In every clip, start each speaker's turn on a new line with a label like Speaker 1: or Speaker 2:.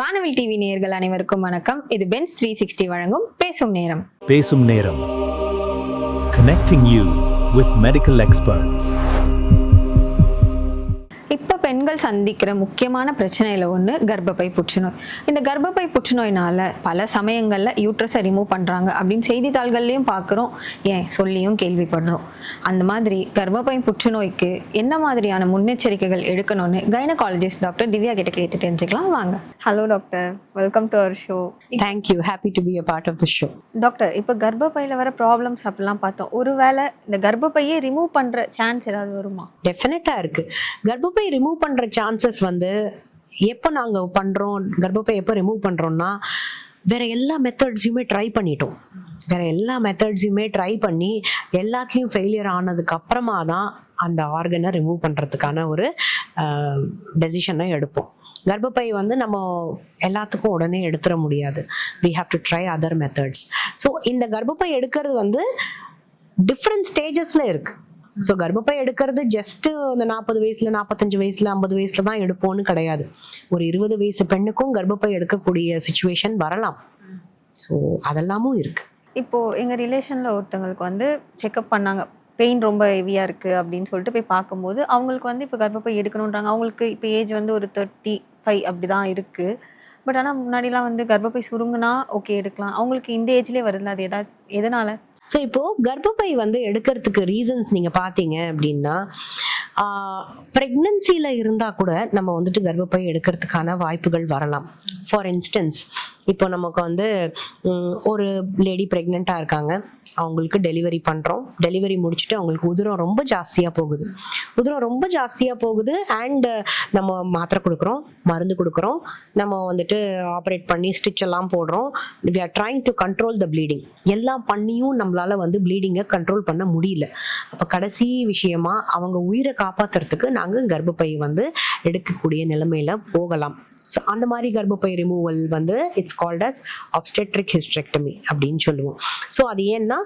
Speaker 1: வானவில் டிவி நேயர்கள் அனைவருக்கும் வணக்கம். இது பென்ஸ் 360 வழங்கும் பேசும் நேரம்.
Speaker 2: பேசும் நேரம். Connecting you with medical experts.
Speaker 1: இப்போ பெண்கள் சந்திக்கிற முக்கியமான பிரச்சனையில் ஒன்று கர்ப்பப்பை புற்றுநோய். இந்த கர்ப்பப்பை புற்றுநோயினால பல சமயங்களில் யூட்ரஸை ரிமூவ் பண்ணுறாங்க அப்படின்னு செய்தித்தாள்கள்லையும் பார்க்குறோம், ஏன் சொல்லியும் கேள்விப்படுறோம். அந்த மாதிரி கர்ப்பப்பை புற்றுநோய்க்கு என்ன மாதிரியான முன்னெச்சரிக்கைகள் எடுக்கணும்னு கைனகாலஜிஸ்ட் டாக்டர் திவ்யா கிட்ட கேட்டு தெரிஞ்சுக்கலாம் வாங்க. Hello doctor, welcome to our show.
Speaker 3: Thank you, happy to be a part of the show.
Speaker 1: Doctor, இப்போ கர்ப்பப்பையில் வர ப்ராப்ளம்ஸ் அப்படிலாம் பார்த்தோம். ஒருவேளை இந்த கர்ப்பப்பையை ரிமூவ் பண்ணுற சான்ஸ் ஏதாவது வருமா?
Speaker 3: டெஃபினட்டாக இருக்குது. கர்ப்பப்பை ரிமூவ் பண்ணுற சான்சஸ் எப்போ நாங்கள் பண்ணுறோம், கர்ப்பப்பை எப்போ ரிமூவ் பண்ணுறோம்னா வேற எல்லா மெத்தட்ஸையுமே ட்ரை பண்ணிட்டோம். பண்ணி எல்லாத்துலேயும் ஃபெயிலியர் ஆனதுக்கு அப்புறமா தான் அந்த ஆர்கனை ரிமூவ் பண்ணுறதுக்கான ஒரு டெசிஷனை எடுப்போம். கர்ப்பப்பை நம்ம எல்லாத்துக்கும் உடனே எடுத்துட முடியாது. we have to try other methods. So இந்த கர்ப்பப்பை எடுக்கிறது டிஃப்ரெண்ட் ஸ்டேஜஸில் இருக்குது. ஸோ கர்ப்பப்பை எடுக்கிறது ஜஸ்ட்டு இந்த 40 வயசுல 45 வயசுல 50 வயசுல தான் எடுப்போம்னு கிடையாது. ஒரு 20 வயசு பெண்ணுக்கும் கர்ப்பப்பை எடுக்கக்கூடிய சிச்சுவேஷன் வரலாம். ஸோ அதெல்லாமும் இருக்கு.
Speaker 1: இப்போது எங்கள் ரிலேஷனில் ஒருத்தவங்களுக்கு செக்அப் பண்ணாங்க, பெயின் ரொம்ப ஹெவியாக இருக்குது அப்படின்னு சொல்லிட்டு போய் பார்க்கும்போது அவங்களுக்கு இப்போ கர்ப்பப்பை எடுக்கணுன்றாங்க. அவங்களுக்கு இப்போ ஏஜ் ஒரு 35 அப்படி தான் இருக்குது. பட் ஆனால் முன்னாடிலாம் கர்ப்பப்பை சுருங்குனா ஓகே எடுக்கலாம், அவங்களுக்கு இந்த ஏஜ்லேயே வருதுல்ல, அது எதனால்?
Speaker 3: ஸோ இப்போ கர்ப்பப்பை எடுக்கிறதுக்கு ரீசன்ஸ் நீங்க பாத்தீங்க அப்படின்னா, பிரெக்னன்சில இருந்தா கூட நம்ம கர்ப்பப்பை எடுக்கிறதுக்கான வாய்ப்புகள் வரலாம். ஃபார் இன்ஸ்டன்ஸ், இப்போ நமக்கு ஒரு லேடி பிரெக்னெண்டா இருக்காங்க, அவங்களுக்கு டெலிவரி பண்றோம். டெலிவரி முடிச்சுட்டு அவங்களுக்கு உதிரம் ரொம்ப ஜாஸ்தியா போகுது அண்ட் நம்ம மாத்திரை கொடுக்குறோம், மருந்து கொடுக்குறோம், நம்ம ஆப்ரேட் பண்ணி ஸ்டிச் எல்லாம் போடுறோம். we are trying to control the bleeding. எல்லாம் பண்ணியும் நம்மளால ப்ளீடிங்கை கண்ட்ரோல் பண்ண முடியல. அப்போ கடைசி விஷயமா அவங்க உயிரை காப்பாத்துறதுக்கு நாங்கள் கர்ப்பப்பை எடுக்கக்கூடிய நிலைமையில போகலாம். ஸோ அந்த மாதிரி கர்ப்பப்பை removal it's called as obstetric hysterectomy அப்படின்னு சொல்லுவோம். ஸோ அது ஏன்னா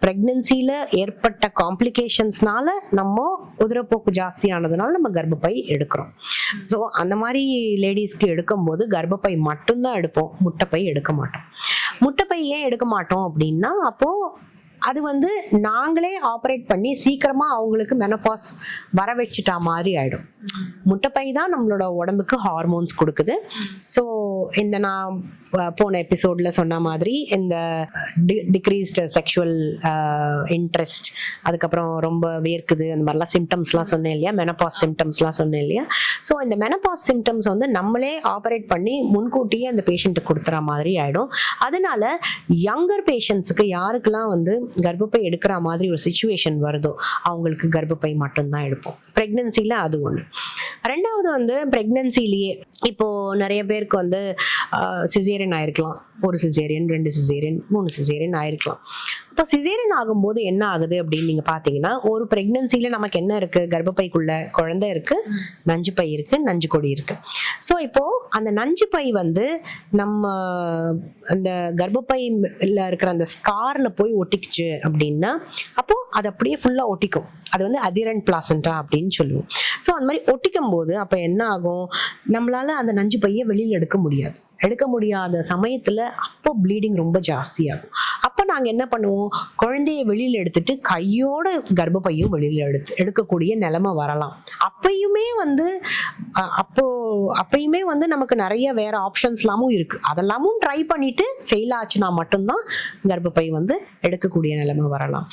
Speaker 3: பிரெக்னன்சில ஏற்பட்ட காம்ப்ளிகேஷன்ஸ்னால நம்ம உதிரப்போக்கு ஜாஸ்தியானதுனால நம்ம கர்ப்பப்பை எடுக்கிறோம். ஸோ அந்த மாதிரி லேடிஸ்க்கு எடுக்கும்போது கர்ப்பப்பை மட்டும்தான் எடுப்போம், முட்டைப்பை எடுக்க மாட்டோம். முட்டைப்பை ஏன் எடுக்க மாட்டோம் அப்படின்னா, அப்போ அது நாங்களே ஆப்ரேட் பண்ணி சீக்கிரமா அவங்களுக்கு மெனோபாஸ் வர வச்சுட்டா மாதிரி ஆயிடும். முட்டைப்பை தான் நம்மளோட உடம்புக்கு ஹார்மோன்ஸ் கொடுக்குது. ஸோ இந்த நான் போன எபிசோட்ல சொன்ன மாதிரி இந்த டிக்ரீஸ்டு செக்ஷுவல் இன்ட்ரெஸ்ட், அதுக்கப்புறம் ரொம்ப வேர்க்குது, அந்த மாதிரிலாம் சிம்டம்ஸ்லாம் சொன்னேன் இல்லையா, மெனோபாஸ் சிம்டம்ஸ்லாம் சொன்னேன் இல்லையா. ஸோ இந்த மெனோபாஸ் சிம்டம்ஸ் நம்மளே ஆப்ரேட் பண்ணி முன்கூட்டியே அந்த பேஷண்ட்டுக்கு கொடுத்துற மாதிரி ஆயிடும். அதனால யங்கர் பேஷண்ட்ஸுக்கு யாருக்கெல்லாம் கர்ப்பப்பை எடுக்கிற மாதிரி ஒரு சிச்சுவேஷன் வருதோ அவங்களுக்கு கர்ப்பப்பை மட்டும்தான் எடுப்போம். பிரெக்னன்சில அது ஒண்ணு. ரெண்டாவது பிரெக்னன்சிலேயே இப்போ நிறைய பேருக்கு சிசேரியன் ஆயிருக்கலாம். ஒரு சிசேரியன், 2 சிசேரியன், 3 சிசேரியன் ஆயிருக்கலாம். இப்போ சிசேரியன் ஆகும்போது என்ன ஆகுது அப்படின்னு நீங்க பாத்தீங்கன்னா, ஒரு பிரெக்னன்சில நமக்கு என்ன இருக்கு, கர்ப்பப்பைக்குள்ள குழந்தை இருக்கு, நஞ்சு பை இருக்கு, நஞ்சு கொடி இருக்கு. ஸோ இப்போ அந்த நஞ்சு பை நம்ம அந்த கர்ப்பப்பைல இருக்கிற அந்த ஸ்கார்ல போய் ஒட்டிக்குச்சு அப்படின்னா, அப்போ அது அப்படியே ஃபுல்லா ஒட்டிக்கும். அது அதிரண்ட் பிளாசண்டா அப்படின்னு சொல்லுவோம். ஸோ அந்த மாதிரி ஒட்டிக்கும் போது அப்போ என்ன ஆகும், நம்மளால அந்த நஞ்சு பையை வெளியில் எடுக்க முடியாத சமயத்துல அப்போ ப்ளீடிங் ரொம்ப ஜாஸ்தியாகும். அப்போ நாங்க என்ன பண்ணுவோம், குழந்தைய வெளியில எடுத்துட்டு கையோட கர்ப்பப்பையும் வெளியில எடுக்கக்கூடிய நிலைமை வரலாம். அப்பயுமே நமக்கு நிறைய வேற ஆப்ஷன்ஸ்லாமும் இருக்கு. அதெல்லாமும் ட்ரை பண்ணிட்டு ஃபெயில் ஆச்சுன்னா மட்டும்தான் கர்ப்பப்பை எடுக்கக்கூடிய நிலைமை வரலாம்.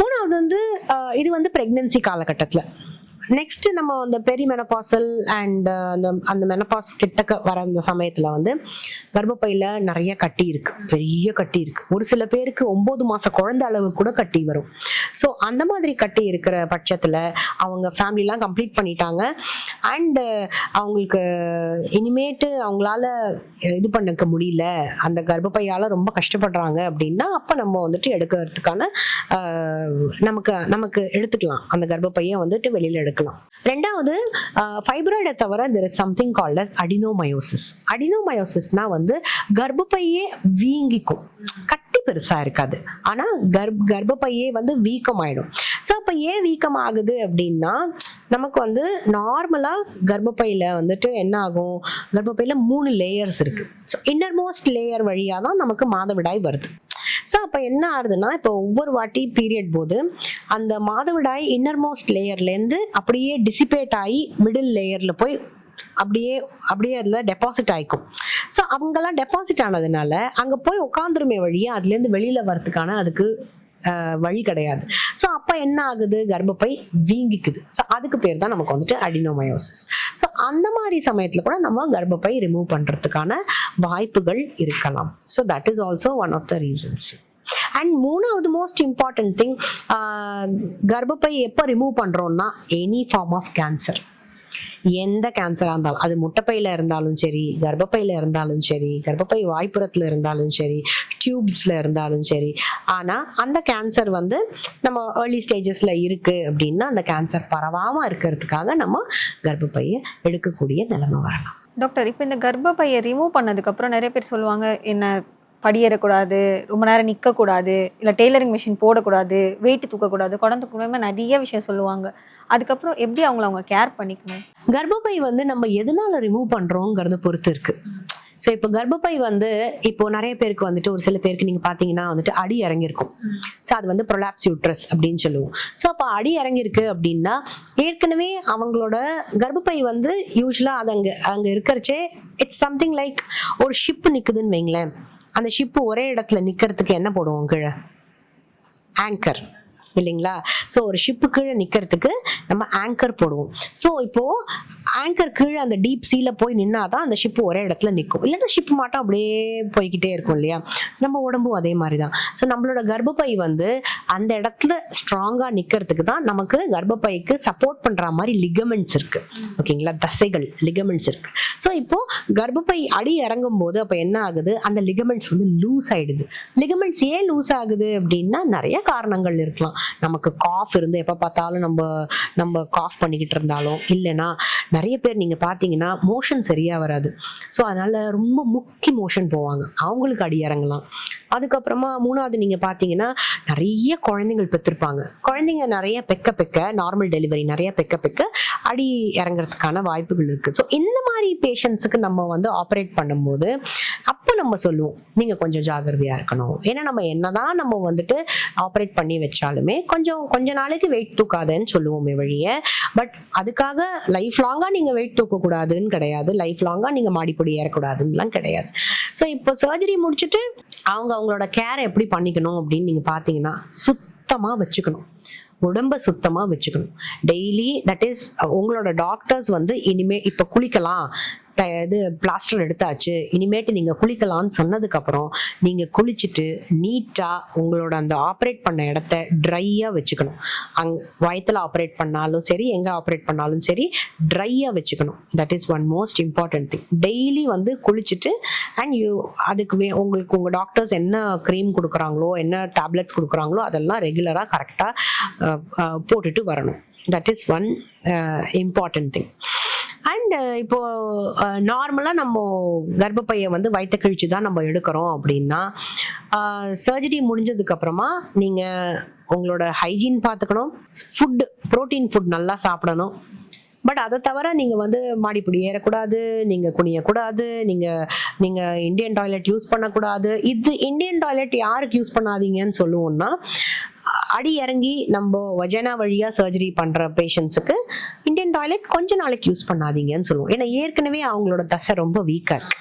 Speaker 3: மூணாவது இது பிரெக்னன்சி காலகட்டத்துல. நெக்ஸ்ட் நம்ம அந்த பெரிமெனபாசல் அண்ட் அந்த மெனபாஸ் கிட்டக்க வர அந்த சமயத்துல கர்ப்பப்பையில நிறைய கட்டி இருக்கு, பெரிய கட்டி இருக்கு. ஒரு சில பேருக்கு 9 மாச குழந்தை அளவு கூட கட்டி வரும். ஸோ அந்த மாதிரி கட்டி இருக்கிற பட்சத்துல அவங்க ஃபேமிலிலாம் கம்ப்ளீட் பண்ணிட்டாங்க அண்ட் அவங்களுக்கு இனிமேட்டு அவங்களால இது பண்ணிக்க முடியல, அந்த கர்ப்பப்பையால ரொம்ப கஷ்டப்படுறாங்க அப்படின்னா அப்ப நம்ம எடுக்கிறதுக்கான நமக்கு எடுத்துக்கலாம், அந்த கர்ப்பப்பையை வெளியில எடுக்கலாம். ரெண்டாவது, ஃபைப்ராய்டை தவிர there is something called as adenomyosis. adenomyosisனா கர்ப்பப்பையே வீங்கிக்கும், கட்டி பெருசா இருக்காது, ஆனா கர்ப்பப்பையே வீக்கம் ஆயிடும். ஸோ அப்ப ஏன் வீக்கம் ஆகுது அப்படின்னா, நமக்கு வந்து நார்மலாக கர்ப்பப்பையில் வந்துட்டு என்ன ஆகும், கர்ப்பப்பையில் 3 லேயர்ஸ் இருக்குது. ஸோ இன்னர்மோஸ்ட் லேயர் வழியாக தான் நமக்கு மாதவிடாய் வருது. ஸோ அப்போ என்ன ஆகுதுன்னா, இப்போ ஒவ்வொரு வாட்டி பீரியட் போது அந்த மாதவிடாய் இன்னர்மோஸ்ட் லேயர்லேருந்து அப்படியே டிசிபேட் ஆகி மிடில் லேயரில் போய் அப்படியே அதில் டெபாசிட் ஆகிக்கும். ஸோ அவங்கெல்லாம் டெபாசிட் ஆனதுனால அங்கே போய் உட்காந்துருமே வழியாக அதுலேருந்து வெளியில் வரதுக்கான அதுக்கு வழி கிடையாது. ஸோ அப்போ என்ன ஆகுது, கர்ப்பப்பை வீங்கிக்குது. ஸோ அதுக்கு பேர் தான் நமக்கு வந்துட்டு அடினோமயோசிஸ். ஸோ அந்த மாதிரி சமயத்தில் கூட நம்ம கர்ப்பப்பை ரிமூவ் பண்ணுறதுக்கான வாய்ப்புகள் இருக்கலாம். So that is also one of the reasons. And மூணாவது மோஸ்ட் இம்பார்ட்டன்ட் திங், கர்ப்பப்பை எப்போ ரிமூவ் பண்ணுறோம்னா எனி ஃபார்ம் ஆஃப் கேன்சர், எந்த கேன்சராக இருந்தாலும், அது முட்டைப்பையில் இருந்தாலும் சரி, கர்ப்பப்பையில் இருந்தாலும் சரி, கர்ப்பப்பை வாய்ப்புறத்தில் இருந்தாலும் சரி, டியூப்ஸில் இருந்தாலும் சரி. ஆனால் அந்த கேன்சர் வந்து நம்ம ஏர்லி ஸ்டேஜஸில் இருக்குது அப்படின்னா அந்த கேன்சர் பரவாமல் இருக்கிறதுக்காக நம்ம கர்ப்பப்பையை எடுக்கக்கூடிய நிலைமை வரலாம்.
Speaker 1: டாக்டர், இப்போ இந்த கர்ப்பப்பையை ரிமூவ் பண்ணதுக்கப்புறம் நிறைய பேர் சொல்லுவாங்க, என்ன படியேறக்கூடாது, ரொம்ப நேரம் நிற்கக்கூடாது, இல்லை டெய்லரிங் மிஷின் போடக்கூடாது, வெயிட் தூக்கக்கூடாது, குடம் தூக்கக்கூடாது, நிறைய விஷயம் சொல்லுவாங்க. அதுக்கப்புறம் எப்படி அவங்க கேர் பண்ணிக்கணும்?
Speaker 3: கர்ப்பப்பை வந்து நம்ம எதனால ரிமூவ் பண்ணுறோங்கிறத பொறுத்து இருக்குது. ஸோ இப்போ கர்ப்பப்பை வந்து இப்போ நிறைய பேருக்கு வந்துட்டு, ஒரு சில பேருக்கு நீங்கள் பார்த்தீங்கன்னா வந்துட்டு அடி இறங்கியிருக்கும். ஸோ அது வந்து ப்ரொலாப்ஸ் யூட்ரஸ் அப்படின்னு சொல்லுவோம். ஸோ அப்போ அடி இறங்கியிருக்கு அப்படின்னா ஏற்கனவே அவங்களோட கர்ப்பப்பை வந்து யூஸ்வலாக அது அங்கே இருக்கிறச்சே இட்ஸ் சம்திங் லைக் ஒரு ஷிப் நிற்குதுன்னு வைங்களேன். அந்த ஷிப்பு ஒரே இடத்துல நிற்கிறதுக்கு என்ன போடுவோம் கீழே? ஆங்கர் இல்லைங்களா? ஸோ ஒரு ஷிப்பு கீழே நிற்கிறதுக்கு நம்ம ஆங்கர் போடுவோம். ஸோ இப்போது ஆங்கர் கீழே அந்த டீப் சீல போய் நின்னாதான் அந்த ஷிப்பு ஒரே இடத்துல நிற்கும். இல்லைன்னா ஷிப்பு மட்டும் அப்படியே போய்கிட்டே இருக்கும் இல்லையா? நம்ம உடம்பும் அதே மாதிரி தான். ஸோ நம்மளோட கர்ப்பப்பை வந்து அந்த இடத்துல ஸ்ட்ராங்காக நிற்கிறதுக்கு தான் நமக்கு கர்ப்பப்பைக்கு சப்போர்ட் பண்ணுற மாதிரி லிகமெண்ட்ஸ் இருக்குது. ஓகேங்களா? தசைகள், லிகமெண்ட்ஸ் இருக்குது. ஸோ இப்போது கர்ப்பப்பை அடி இறங்கும் போது அப்போ என்ன ஆகுது, அந்த லிகமெண்ட்ஸ் வந்து லூஸ் ஆகிடுது. லிகமெண்ட்ஸ் ஏன் லூஸ் ஆகுது அப்படின்னா நிறைய காரணங்கள் இருக்கலாம். நமக்கு காஃப் இருந்து எப்போ பார்த்தாலும் நம்ம காஃப் பண்ணிக்கிட்டு இருந்தாலும், இல்லைன்னா நிறைய பேர் நீங்கள் பார்த்தீங்கன்னா மோஷன் சரியாக வராது. ஸோ அதனால் ரொம்ப முக்கி மோஷன் போவாங்க, அவங்களுக்கு அடி இறங்கலாம். அதுக்கப்புறமா மூணாவது நீங்கள் பார்த்தீங்கன்னா நிறைய குழந்தைங்கள் பெற்றிருப்பாங்க. குழந்தைங்க நிறைய பெக்க நார்மல் டெலிவரி நிறைய பெக்க அடி இறங்குறதுக்கான வாய்ப்புகள் இருக்குது. ஸோ இந்த மாதிரி பேஷண்ட்ஸுக்கு நம்ம வந்து ஆப்ரேட் பண்ணும்போது அப்போ நம்ம சொல்லுவோம், நீங்கள் கொஞ்சம் ஜாகிரதையாக இருக்கணும். ஏன்னா நம்ம என்னதான் நம்ம வந்துட்டு ஆப்ரேட் பண்ணி வச்சாலுமே கொஞ்ச நாளைக்கு வெயிட் தூக்காதேன்னு சொல்லுவோமே வழிய, பட் அதுக்காக லைஃப் லாங்காக நீங்கள் வெயிட் தூக்கக்கூடாதுன்னு கிடையாது, லைஃப் லாங்காக நீங்கள் மாடிப்படி ஏறக்கூடாதுன்னெலாம் கிடையாது. ஸோ இப்போ சர்ஜரி முடிச்சுட்டு அவங்களோட கேரை எப்படி பண்ணிக்கணும் அப்படின்னு நீங்கள் பார்த்தீங்கன்னா, சுத்தமாக வச்சுக்கணும், உடம்பை சுத்தமாக வச்சுக்கணும் டெய்லி. தட் இஸ் உங்களோட டாக்டர்ஸ் வந்து இனிமே இப்போ குளிக்கலாம், இது பிளாஸ்டர் எடுத்தாச்சு, இனிமேட்டு நீங்கள் குளிக்கலான்னு சொன்னதுக்கப்புறம் நீங்கள் குளிச்சுட்டு நீட்டாக உங்களோட அந்த ஆப்ரேட் பண்ண இடத்த ட்ரையாக வச்சுக்கணும். வயத்தில் ஆப்ரேட் பண்ணாலும் சரி, எங்கே ஆப்ரேட் பண்ணாலும் சரி, ட்ரையாக வச்சுக்கணும். That is one most important thing. Daily வந்து குளிச்சுட்டு அண்ட் அதுக்கு உங்களுக்கு உங்கள் டாக்டர்ஸ் என்ன க்ரீம் கொடுக்குறாங்களோ, என்ன டேப்லெட்ஸ் கொடுக்குறாங்களோ அதெல்லாம் ரெகுலராக கரெக்டாக போட்டுட்டு வரணும். That is one important thing. And இப்போ நார்மலாக நம்ம கர்ப்பப்பையை வந்து வயிற்று கிழிச்சு தான் நம்ம எடுக்கிறோம் அப்படின்னா, சர்ஜரி முடிஞ்சதுக்கப்புறமா நீங்கள் உங்களோட ஹைஜீன் பார்த்துக்கணும், ப்ரோட்டீன் ஃபுட் நல்லா சாப்பிடணும். பட் அதை தவிர நீங்கள் வந்து மாடிப்படி ஏறக்கூடாது, நீங்கள் குனியக்கூடாது, நீங்கள் இந்தியன் டாய்லெட் யூஸ் பண்ணக்கூடாது. இது இந்தியன் டாய்லெட் யாருக்கு யூஸ் பண்ணாதீங்கன்னு சொல்லுவோம்னா, அடி இறங்கி நம்ம வஜனா வழியாக சர்ஜரி பண்ணுற பேஷண்ட்ஸுக்கு இந்தியன் டாய்லெட் கொஞ்ச நாளைக்கு யூஸ் பண்ணாதீங்கன்னு சொல்லுவோம். ஏன்னா ஏற்கனவே அவங்களோட தசை ரொம்ப வீக்காக இருக்கு.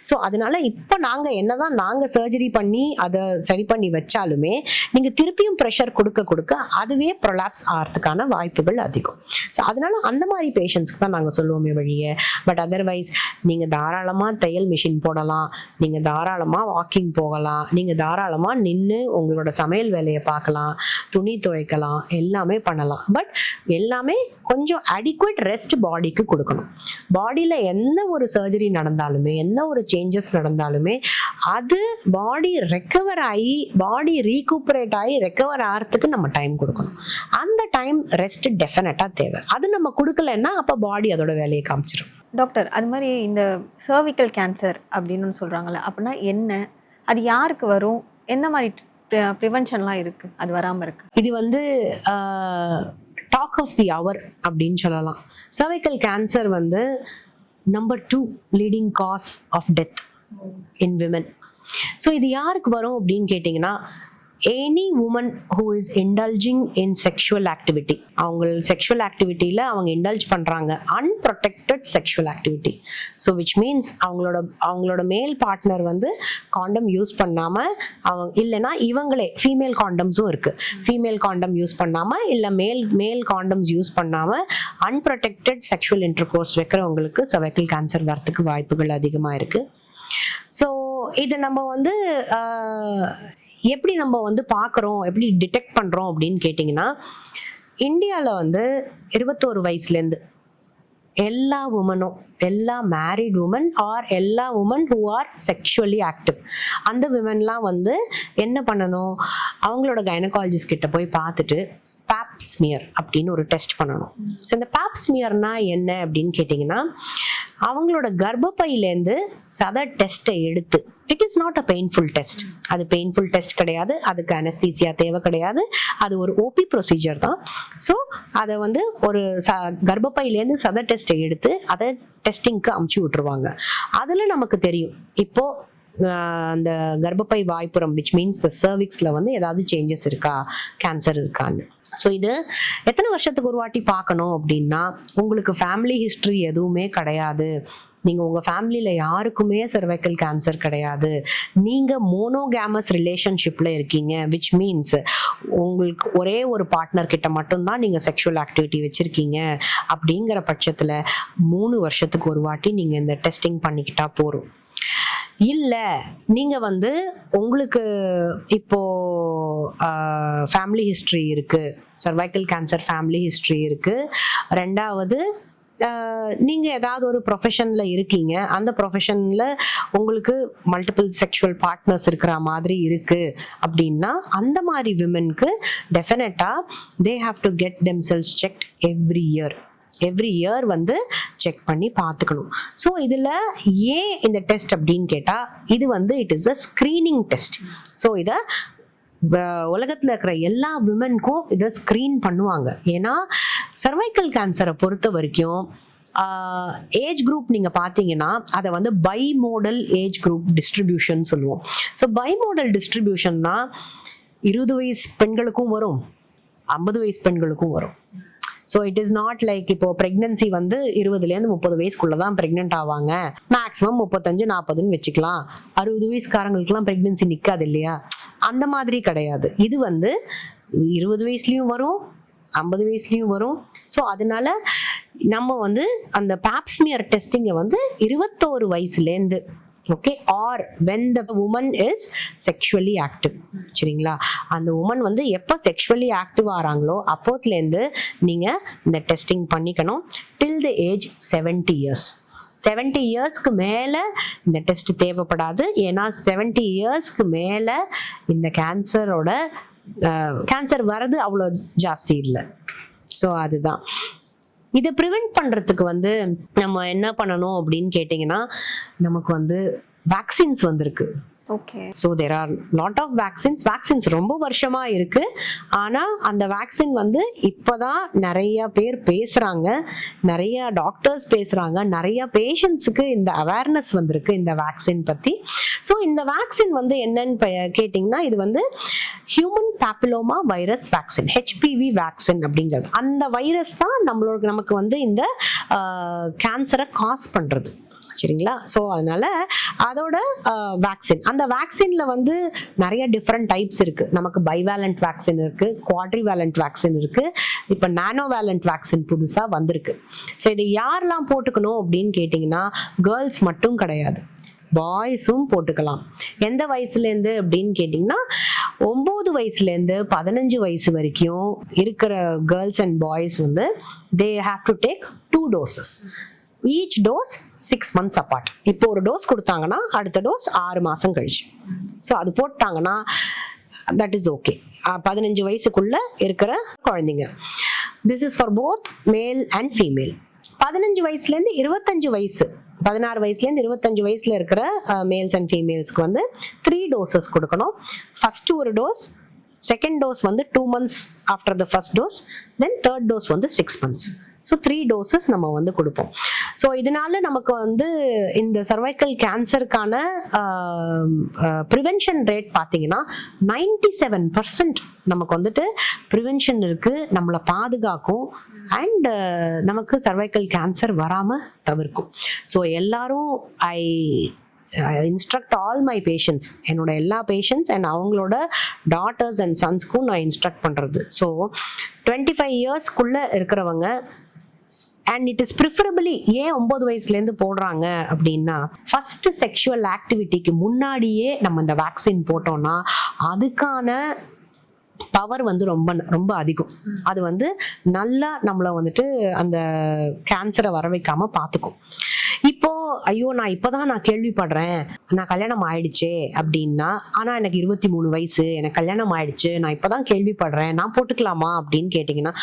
Speaker 3: ஸோ அதனால இப்போ நாங்கள் சர்ஜரி பண்ணி அதை சரி பண்ணி வச்சாலுமே நீங்கள் திருப்பியும் ப்ரெஷர் கொடுக்க அதுவே ப்ரொலாப்ஸ் ஆகிறதுக்கான வாய்ப்புகள் அதிகம். ஸோ அதனால அந்த மாதிரி பேஷண்ட்ஸ்க்கு தான் நாங்கள் சொல்லுவோமே வழியே. பட் அதர்வைஸ் நீங்கள் தாராளமாக தையல் மிஷின் போடலாம், நீங்கள் தாராளமாக வாக்கிங் போகலாம், நீங்கள் தாராளமாக நின்று உங்களோட சமையல் வேலையை பார்க்கலாம், துணி துவைக்கலாம், எல்லாமே பண்ணலாம். பட் எல்லாமே கொஞ்சம் அடிக்குவேட் ரெஸ்ட் பாடிக்கு கொடுக்கணும். பாடியில் எந்த ஒரு சர்ஜரி நடந்தாலுமே, எந்த ஒரு சேஞ்சஸ் நடந்தாலுமே அது பாடி ரெக்கவர் ஆகி, பாடி ரீகூப்பரேட் ஆகி ரெக்கவர் ஆகிறதுக்கு நம்ம டைம் கொடுக்கணும். அந்த டைம் ரெஸ்ட் டெஃபினட்டாக தேவை. அது நம்ம கொடுக்கலன்னா அப்போ பாடி அதோட வேலையை காமிச்சிடும்.
Speaker 1: டாக்டர், அது மாதிரி இந்த சர்விக்கல் கேன்சர் அப்படின்னு சொல்கிறாங்களே, அப்படின்னா என்ன, அது யாருக்கு வரும், என்ன மாதிரி ப்ரிவென்ஷன்லாம் இருக்குது அது வராமல் இருக்கு?
Speaker 3: இது வந்து டாக் ஆஃப் தி அவர் அப்படின்னு சொல்லலாம். சர்வைக்கல் கேன்சர் வந்து number 2 leading cause of death in women. So இது யாருக்கு வரும் அப்படின்னு கேட்டிங்கன்னா, any woman who is indulging in sexual activity, அவங்க செக்ஷுவல் ஆக்டிவிட்டியில் அவங்க இண்டல்ஜ் பண்ணுறாங்க, unprotected sexual activity. So which means அவங்களோட மேல் பார்ட்னர் வந்து காண்டம் யூஸ் பண்ணாமல், அவங்க இல்லைன்னா இவங்களே ஃபீமேல் காண்டம்ஸும் இருக்குது, ஃபீமேல் காண்டம் யூஸ் பண்ணாமல் இல்லை மேல் காண்டம்ஸ் யூஸ் பண்ணாமல் அன்ப்ரொடெக்டட் செக்ஷுவல் இன்டர்கோர்ஸ் வைக்கிறவங்களுக்கு சர்வைக்கல் கேன்சர் வரத்துக்கு வாய்ப்புகள் அதிகமாக இருக்குது. ஸோ இதை நம்ம வந்து எப்படி நம்ம வந்து பார்க்குறோம், எப்படி டிடெக்ட் பண்ணுறோம் அப்படின்னு கேட்டிங்கன்னா, இந்தியாவில் வந்து 21 வயசுலேருந்து எல்லா உமனும், எல்லா மேரிட் உமன் ஆர் எல்லா woman who are sexually active, அந்த விமன்லாம் வந்து என்ன பண்ணணும், அவங்களோட கைனகாலஜிஸ்ட் கிட்ட போய் பார்த்துட்டு பேப் ஸ்மியர் அப்படின்னு ஒரு டெஸ்ட் பண்ணணும். ஸோ இந்த பேப் ஸ்மியர்னா என்ன அப்படின்னு கேட்டிங்கன்னா, அவங்களோட கர்ப்பப்பையிலேருந்து சத டெஸ்ட்டை எடுத்து, it is not a painful test, அது பெயின்ஃபுல் டெஸ்ட் கிடையாது, அதுக்கு அனஸ்தீசியா தேவை கிடையாது, அது ஒரு ஓபி ப்ரொசீஜர் தான். ஸோ அதை வந்து ஒரு கர்ப்பப்பையிலேருந்து சத டெஸ்ட்டை எடுத்து அதை டெஸ்டிங்க்கு அமுச்சு விட்டுருவாங்க. அதில் நமக்கு தெரியும் இப்போ அந்த கர்ப்பப்பை வாய்ப்புறம் விச் மீன்ஸ் த சர்விக்ஸில் வந்து ஏதாவது சேஞ்சஸ் இருக்கா, கேன்சர் இருக்கான்னு. ஸோ இது எத்தனை வருஷத்துக்கு ஒரு வாட்டி பார்க்கணும் அப்படின்னா, உங்களுக்கு ஃபேமிலி ஹிஸ்ட்ரி எதுவுமே கிடையாது, நீங்கள் உங்கள் ஃபேமிலியில் யாருக்குமே சர்வைக்கல் கேன்சர் கிடையாது, நீங்கள் மோனோகேமஸ் ரிலேஷன்ஷிப்பில் இருக்கீங்க, விச் மீன்ஸ் உங்களுக்கு ஒரே ஒரு பார்ட்னர் கிட்ட மட்டும்தான் நீங்கள் செக்ஷுவல் ஆக்டிவிட்டி வச்சுருக்கீங்க அப்படிங்கிற பட்சத்தில் 3 வருஷத்துக்கு ஒரு வாட்டி நீங்கள் இந்த டெஸ்டிங் பண்ணிக்கிட்டா போதும். இல்லை நீங்கள் வந்து உங்களுக்கு இப்போ ஃபேமிலி ஹிஸ்ட்ரி இருக்குது, சர்வைக்கல் கேன்சர் ஃபேமிலி ஹிஸ்ட்ரி இருக்குது, ரெண்டாவது நீங்கள் ஏதாவது ஒரு ப்ரொஃபஷனில் இருக்கீங்க, அந்த ப்ரொஃபஷனில் உங்களுக்கு மல்டிபிள் செக்ஷுவல் பார்ட்னர்ஸ் இருக்கிற மாதிரி இருக்குது அப்படின்னா, அந்த மாதிரி விமென்க்கு டெஃபினட்டாக they have to get themselves checked every year வந்து செக் பண்ணி பார்த்துக்கணும். ஸோ இதில் ஏன் இந்த டெஸ்ட் அப்படின்னு கேட்டால், இது வந்து it is a screening test. So இதை உலகத்தில் இருக்கிற எல்லா விமென்க்கும் இதை ஸ்க்ரீன் பண்ணுவாங்க. ஏன்னா சர்வைக்கல் கேன்சரை பொறுத்த வரைக்கும் ஏஜ் குரூப் நீங்கள் பார்த்தீங்கன்னா அதை வந்து bimodal age group distribution சொல்லுவோம். ஸோ பை மோடல் டிஸ்ட்ரிபியூஷன்னா 20 வயசு பெண்களுக்கும் வரும், 50 வயசு பெண்களுக்கும் வரும். So it is not like இப்போ ப்ரெக்னன்சி வந்து 20லேருந்து 30 வயசுக்குள்ள தான் ப்ரெக்னென்ட் ஆவாங்க, மேக்ஸிமம் 35-40ன்னு வச்சுக்கலாம், 60 வயசுக்காரங்களுக்குலாம் ப்ரெக்னன்சி நிற்காது இல்லையா, அந்த மாதிரி கிடையாது. இது வந்து 20 வயசுலையும் வரும், 50 வயசுலையும் வரும். ஸோ அதனால நம்ம வந்து அந்த பேப்ஸ்மியர் டெஸ்டிங்கை வந்து 21 வயசுலேருந்து, okay, are when the woman is sexually active, சரிங்களா, அந்த உமன் வந்து எப்போ செக்ஷுவலி ஆக்டிவ் ஆகிறாங்களோ அப்போத்துலேருந்து நீங்கள் இந்த டெஸ்டிங் பண்ணிக்கணும் till the age 70 years. 70 இயர்ஸ்க்கு மேலே இந்த டெஸ்ட் தேவைப்படாது. ஏன்னா 70 இயர்ஸ்க்கு மேலே இந்த கேன்சர் வர்றது அவ்வளோ ஜாஸ்தி இல்லை. ஸோ அதுதான் இதை ப்ரிவென்ட் பண்ணுறதுக்கு வந்து நம்ம என்ன பண்ணணும் அப்படின்னு கேட்டிங்கன்னா, நமக்கு வந்து வேக்சின்ஸ் வந்திருக்கு.
Speaker 1: Okay.
Speaker 3: So there are lot of vaccines ரொம்ப வருஷமா இருக்கு. ஆனால் அந்த வேக்சின் வந்து இப்போதான் நிறைய பேர் பேசுறாங்க, நிறைய டாக்டர்ஸ் பேசுறாங்க, நிறைய பேஷண்ட்ஸுக்கு இந்த அவேர்னஸ் வந்திருக்கு இந்த வேக்சின் பத்தி. ஸோ இந்த வேக்சின் வந்து என்னன்னு கேட்டிங்கன்னா, இது வந்து human papilloma virus vaccine, HPV vaccine அப்படிங்கிறது. அந்த வைரஸ் தான் நமக்கு வந்து இந்த கேன்சரை காஸ் பண்றது, சரிங்களா. ஸோ அதனால அதோட வேக்சின், அந்த வேக்சின்ல வந்து நிறைய டிஃப்ரெண்ட் டைப்ஸ் இருக்கு. நமக்கு பைவேலண்ட் வேக்சின் இருக்கு, குவாட்ரிவேலண்ட் வேக்சின் இருக்கு, இப்போ நானோவேலண்ட் வேக்சின் புதுசா வந்திருக்கு. ஸோ இதை யாரெல்லாம் போட்டுக்கணும் அப்படின்னு கேட்டிங்கன்னா, கேர்ள்ஸ் மட்டும் கிடையாது, பாய்ஸும் போட்டுக்கலாம். எந்த வயசுலேருந்து அப்படின்னு கேட்டிங்கன்னா, 9 வயசுலேருந்து 15 வயசு வரைக்கும் இருக்கிற கேர்ள்ஸ் அண்ட் பாய்ஸ் வந்து தே have to take 2 doses. Each dose 6 months apart. இப்போ ஒரு டோஸ் கொடுத்தாங்கன்னா அடுத்த டோஸ் 6 மாதம் கழிச்சு. ஸோ அது போட்டாங்கன்னா தட் இஸ் ஓகே. 15 வயசுக்குள்ள இருக்கிற குழந்தைங்க, this is for both male and female. 15 வயசுலேருந்து 25 வயசு, 16 வயசுலேருந்து 25 வயசுல இருக்கிற மேல்ஸ் அண்ட் ஃபீமேல்ஸ்க்கு வந்து 3 doses கொடுக்கணும். ஃபர்ஸ்ட் ஒரு டோஸ் செகண்ட் டோஸ் வந்து 2 months after the first dose, then third dose வந்து 6 months. ஸோ 3 doses நம்ம வந்து கொடுப்போம். ஸோ இதனால நமக்கு வந்து இந்த சர்வைக்கல் கேன்சருக்கான ப்ரிவென்ஷன் ரேட் பார்த்தீங்கன்னா 97% நமக்கு வந்துட்டு ப்ரிவென்ஷன் இருக்கு, நம்மளை பாதுகாக்கும் அண்ட் நமக்கு சர்வைக்கல் கேன்சர் வராமல் தவிர்க்கும். ஸோ எல்லாரும் I instruct all my patients, என்னோட எல்லா பேஷண்ட்ஸ் அண்ட் அவங்களோட டாட்டர்ஸ் அண்ட் சன்ஸ்க்கும் நான் இன்ஸ்ட்ரக்ட் பண்ணுறது. ஸோ 25 yearsக்குள்ளே இருக்கிறவங்க அண்ட் இட் இஸ் ப்ரிஃபரபிளி ஏன் 9 வயசுலேருந்து போடுறாங்க அப்படின்னா, ஃபர்ஸ்ட் செக்ஷுவல் ஆக்டிவிட்டிக்கு முன்னாடியே நம்ம இந்த வேக்சின் போட்டோம்னா அதுக்கான பவர் வந்து ரொம்ப ரொம்ப அதிகம். அது வந்து நல்லா நம்மளை வந்துட்டு அந்த கேன்சரை வர வைக்காம பார்த்துக்கும். இப்போ ஐயோ நான் இப்போதான் நான் கேள்விப்படுறேன், நான் கல்யாணம் ஆயிடுச்சே அப்படின்னா, ஆனா எனக்கு 23 வயசு, எனக்கு கல்யாணம் ஆயிடுச்சு, நான் இப்போதான் கேள்விப்படுறேன், நான் போட்டுக்கலாமா அப்படின்னு கேட்டிங்கன்னா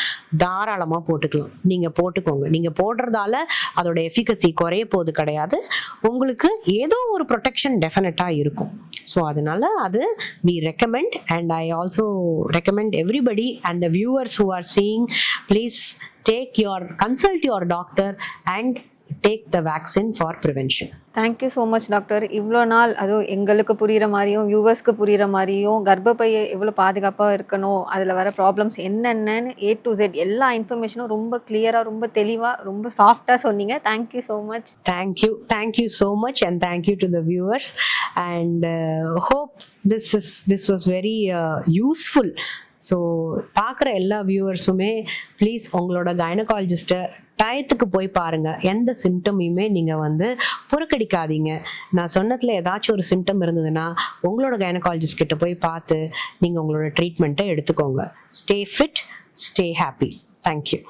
Speaker 3: தாராளமா போட்டுக்கலாம். நீங்க போட்டுக்கோங்க. நீங்க போடுறதால அதோட எஃபிகசி குறைய போது கிடையாது, உங்களுக்கு ஏதோ ஒரு ப்ரொடெக்ஷன் டெஃபினட்டா இருக்கும். ஸோ அதனால அது we recommend, and I also recommend everybody and the viewers who are seeing, please consult your doctor and take the vaccine for prevention.
Speaker 1: Thank you so much doctor. இவ்வளோ நாள் அதுவும் எங்களுக்கு புரிகிற மாதிரியும் வியூவர்ஸ்க்கு புரிகிற மாதிரியும் கர்ப்பப்பையை எவ்வளோ பாதுகாப்பாக இருக்கணும், அதில் வர ப்ராப்ளம்ஸ் என்னென்னு A to Z எல்லா இன்ஃபர்மேஷனும் ரொம்ப கிளியராக, ரொம்ப தெளிவாக, ரொம்ப சாஃப்டாக சொன்னீங்க. Thank you so much.
Speaker 3: Thank you so much, and thank you to the viewers, and hope this was very useful. So பார்க்குற எல்லா வியூவர்ஸுமே ப்ளீஸ் உங்களோட கைனகாலஜிஸ்ட்டை டயத்துக்கு போய் பாருங்க. எந்த சிம்டமையுமே நீங்கள் வந்து புறக்கணிக்காதீங்க. நான் சொன்னதில் ஏதாச்சும் ஒரு சிம்டம் இருந்ததுன்னா உங்களோட கைனகாலஜிஸ்ட் கிட்ட போய் பார்த்து நீங்கள் உங்களோட ட்ரீட்மெண்ட்டை எடுத்துக்கோங்க. Stay fit, stay happy. Thank you.